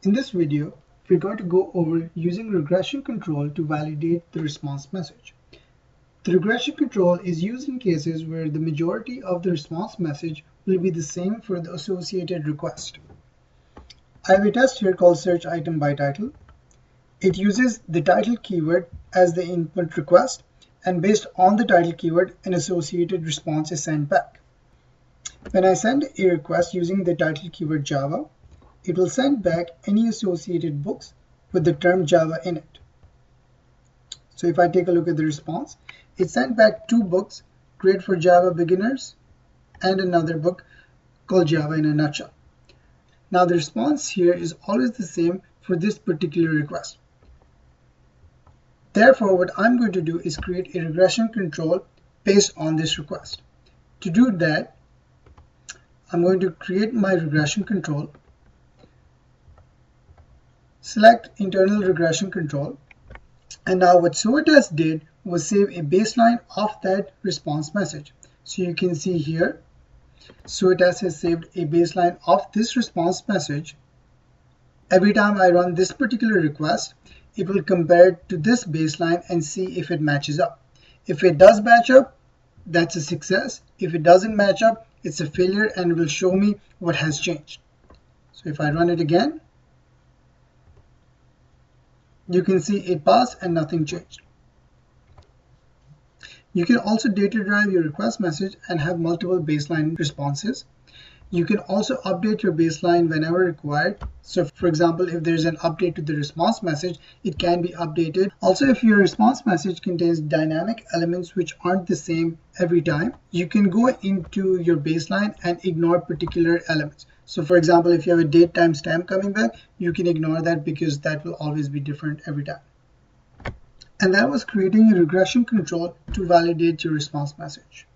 In this video, we're going to go over using regression control to validate the response message. The regression control is used in cases where the majority of the response message will be the same for the associated request. I have a test here called search item by title. It uses the title keyword as the input request, and based on the title keyword, an associated response is sent back. When I send a request using the title keyword Java, it will send back any associated books with the term Java in it. So if I take a look at the response, it sent back 2 books, Great for Java Beginners, and another book called Java in a Nutshell. Now the response here is always the same for this particular request. Therefore, what I'm going to do is create a regression control based on this request. To do that, I'm going to create my regression control, select internal regression control, and now what SOATest did was save a baseline of that response message. So you can see here, SOATest has saved a baseline of this response message. Every time I run this particular request, it will compare it to this baseline and see if it matches up. If it does match up, that's a success. If it doesn't match up, it's a failure and it will show me what has changed. So if I run it again, you can see it passed and nothing changed. You can also data drive your request message and have multiple baseline responses. You can also update your baseline whenever required. So for example, if there's an update to the response message, it can be updated. Also, if your response message contains dynamic elements which aren't the same every time, you can go into your baseline and ignore particular elements. So for example, if you have a date time stamp coming back, you can ignore that because that will always be different every time. And that was creating a regression control to validate your response message.